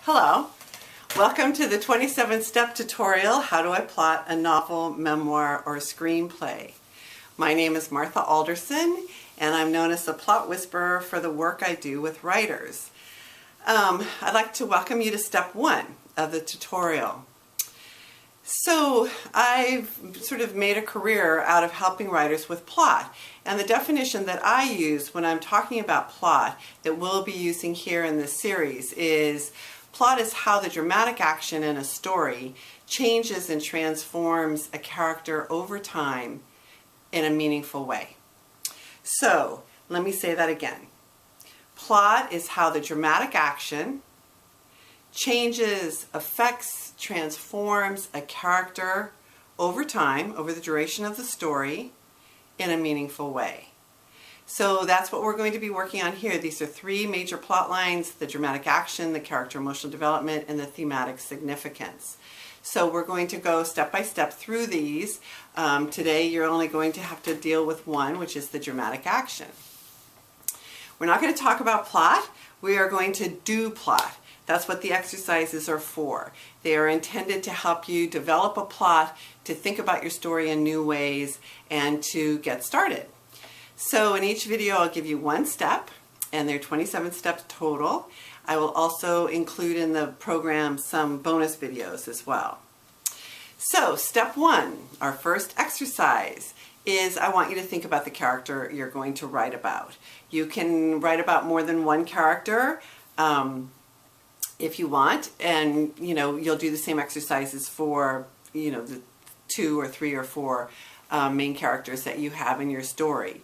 Hello, welcome to the 27-step tutorial, How Do I Plot a Novel, Memoir, or Screenplay. My name is Martha Alderson, and I'm known as the plot whisperer for the work I do with writers. I'd like to welcome you to step 1 of the tutorial. So I've sort of made a career out of helping writers with plot, and the definition that I use when I'm talking about plot that we'll be using here in this series is plot is how the dramatic action in a story changes and transforms a character over time in a meaningful way. So let me say that again. Plot is how the dramatic action changes, affects, transforms a character over time, over the duration of the story, in a meaningful way. So that's what we're going to be working on here. These are 3 major plot lines: the dramatic action, the character emotional development, and the thematic significance. So we're going to go step by step through these. Today you're only going to have to deal with one, which is the dramatic action. We're not going to talk about plot. We are going to do plot. That's what the exercises are for. They are intended to help you develop a plot, to think about your story in new ways, and to get started. So in each video I'll give you 1 step, and there are 27 steps total. I will also include in the program some bonus videos as well. So step 1, our first exercise, is I want you to think about the character you're going to write about. You can write about more than one character if you want, and you'll do the same exercises for the 2 or 3 or 4 main characters that you have in your story.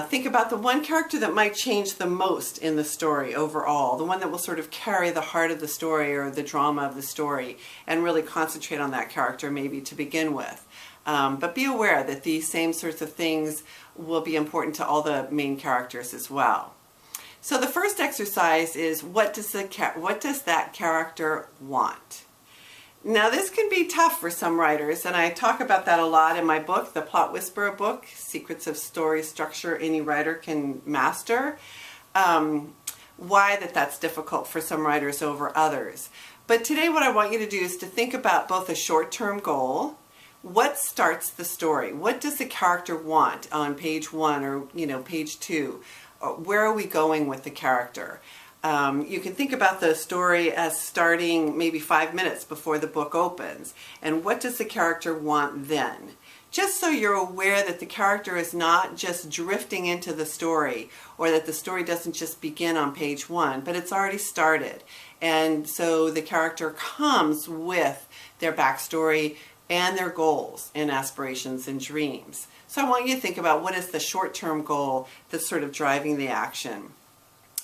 Think about the one character that might change the most in the story overall, the one that will sort of carry the heart of the story or the drama of the story, and really concentrate on that character maybe to begin with. But be aware that these same sorts of things will be important to all the main characters as well. So the first exercise is, what does that character want? Now this can be tough for some writers, and I talk about that a lot in my book, the Plot Whisperer book, Secrets of Story Structure Any Writer Can Master. Why that's difficult for some writers over others. But today what I want you to do is to think about both a short-term goal. What starts the story? What does the character want on page 1 or page 2? Where are we going with the character? You can think about the story as starting maybe 5 minutes before the book opens. And what does the character want then? Just so you're aware that the character is not just drifting into the story, or that the story doesn't just begin on page 1, but it's already started. And so the character comes with their backstory and their goals and aspirations and dreams. So I want you to think about, what is the short-term goal that's sort of driving the action?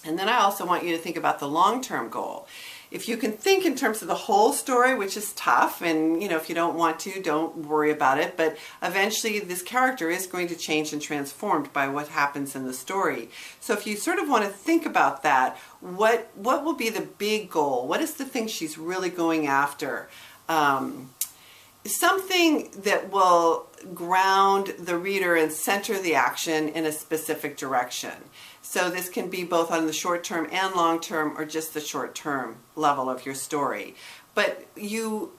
And then I also want you to think about the long-term goal. If you can think in terms of the whole story, which is tough, and if you don't want to, don't worry about it, but eventually this character is going to change and transformed by what happens in the story. So if you sort of want to think about that, what will be the big goal? What is the thing she's really going after? Something that will ground the reader and center the action in a specific direction. So this can be both on the short term and long term, or just the short term level of your story. But you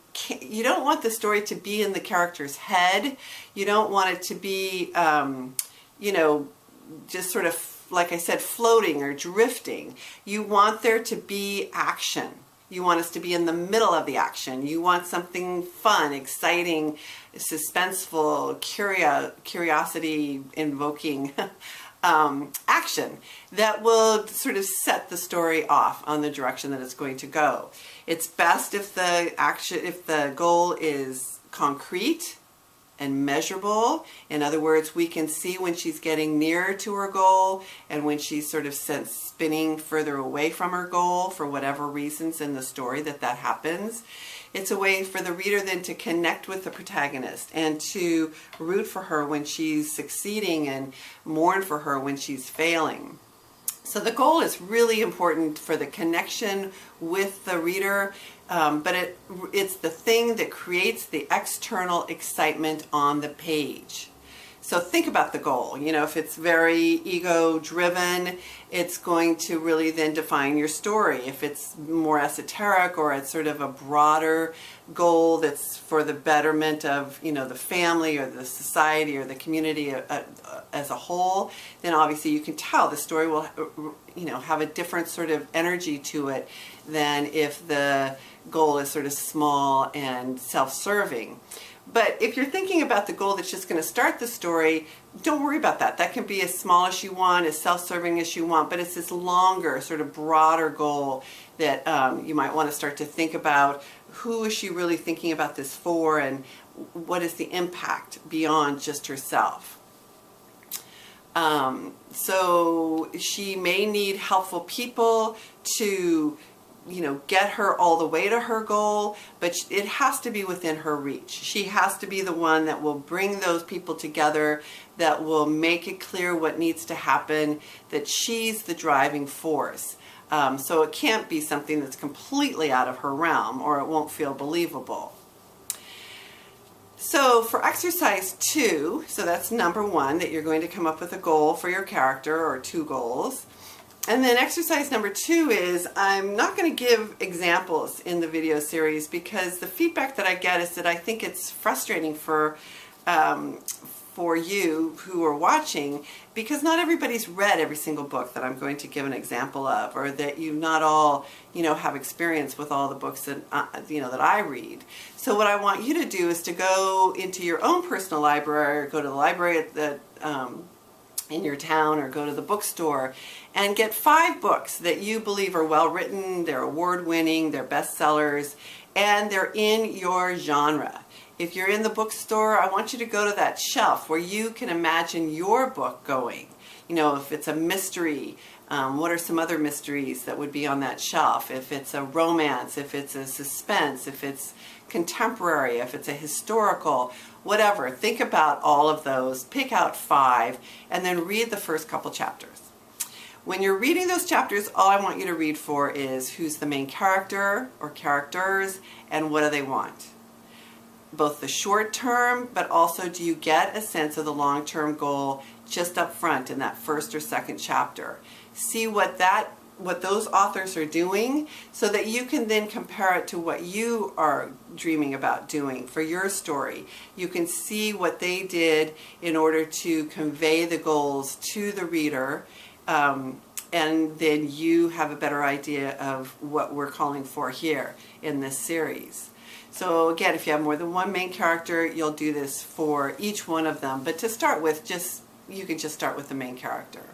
don't want the story to be in the character's head. You don't want it to be, just sort of, like I said, floating or drifting. You want there to be action. You want us to be in the middle of the action. You want something fun, exciting, suspenseful, curiosity-invoking action that will sort of set the story off on the direction that it's going to go. It's best if the goal is concrete and measurable. In other words, we can see when she's getting nearer to her goal and when she's sort of spinning further away from her goal for whatever reasons in the story that happens. It's a way for the reader then to connect with the protagonist and to root for her when she's succeeding and mourn for her when she's failing. So the goal is really important for the connection with the reader, but it's the thing that creates the external excitement on the page. So think about the goal. You know, if it's very ego driven, it's going to really then define your story. If it's more esoteric or it's sort of a broader goal that's for the betterment of, you know, the family or the society or the community as a whole, then obviously you can tell the story will, you know, have a different sort of energy to it than if the goal is sort of small and self-serving. But if you're thinking about the goal that's just going to start the story, don't worry about that. That can be as small as you want, as self-serving as you want, but it's this longer, sort of broader goal that you might want to start to think about. Who is she really thinking about this for, and what is the impact beyond just herself? So she may need helpful people to, you know, get her all the way to her goal, but it has to be within her reach. She has to be the one that will bring those people together, that will make it clear what needs to happen, that she's the driving force. So it can't be something that's completely out of her realm, or it won't feel believable. So for exercise 2, so that's number 1, that you're going to come up with a goal for your character, or 2 goals. And then exercise number 2 is, I'm not going to give examples in the video series because the feedback that I get is that I think it's frustrating for you who are watching, because not everybody's read every single book that I'm going to give an example of, or that you not all, you know, have experience with all the books that you know, that I read. So what I want you to do is to go into your own personal library, or go to the library at the in your town, or go to the bookstore and get 5 books that you believe are well written, they're award-winning, they're bestsellers, and they're in your genre. If you're in the bookstore, I want you to go to that shelf where you can imagine your book going. You know, if it's a mystery, what are some other mysteries that would be on that shelf? If it's a romance, if it's a suspense, if it's contemporary, if it's a historical, whatever. Think about all of those, pick out 5, and then read the first couple chapters. When you're reading those chapters, all I want you to read for is who's the main character or characters, and what do they want. Both the short term, but also do you get a sense of the long-term goal just up front in that first or second chapter. See what those authors are doing, so that you can then compare it to what you are dreaming about doing for your story. You can see what they did in order to convey the goals to the reader, and then you have a better idea of what we're calling for here in this series. So again, if you have more than one main character, you'll do this for each one of them. But to start with, you can just start with the main character.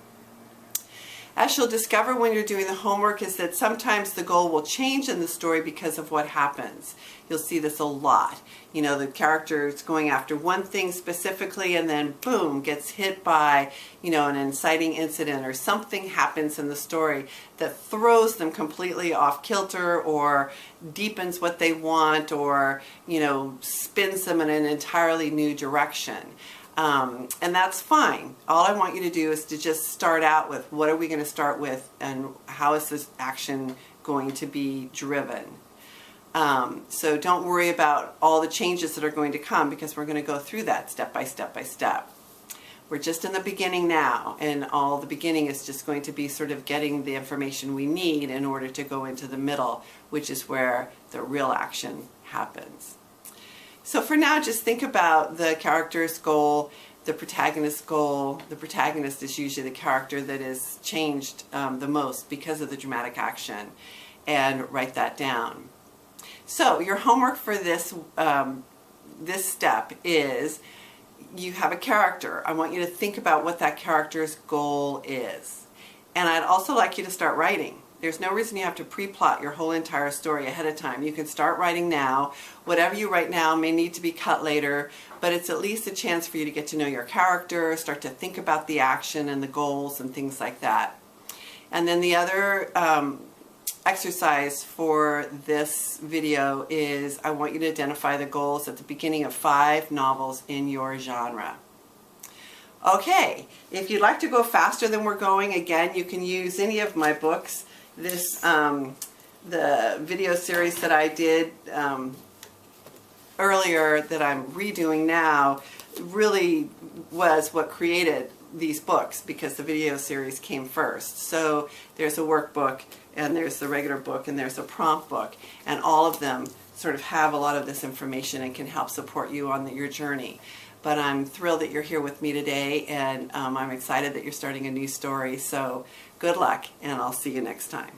As you'll discover when you're doing the homework is that sometimes the goal will change in the story because of what happens. You'll see this a lot. You know, the character is going after one thing specifically, and then boom, gets hit by, you know, an inciting incident, or something happens in the story that throws them completely off kilter, or deepens what they want, or, you know, spins them in an entirely new direction. And that's fine. All I want you to do is to just start out with, what are we going to start with, and how is this action going to be driven? So don't worry about all the changes that are going to come, because we're going to go through that step by step by step. We're just in the beginning now, and all the beginning is just going to be sort of getting the information we need in order to go into the middle, which is where the real action happens. So for now, just think about the character's goal, the protagonist's goal. The protagonist is usually the character that is changed the most because of the dramatic action, and write that down. So your homework for this, this step is, you have a character. I want you to think about what that character's goal is. And I'd also like you to start writing. There's no reason you have to pre-plot your whole entire story ahead of time. You can start writing now. Whatever you write now may need to be cut later, but it's at least a chance for you to get to know your character, start to think about the action and the goals and things like that. And then the other exercise for this video is, I want you to identify the goals at the beginning of 5 novels in your genre. Okay, if you'd like to go faster than we're going, again, you can use any of my books. This, the video series that I did earlier that I'm redoing now really was what created these books, because the video series came first. So there's a workbook, and there's the regular book, and there's a prompt book, and all of them sort of have a lot of this information and can help support you on your journey. But I'm thrilled that you're here with me today, and I'm excited that you're starting a new story. So good luck, and I'll see you next time.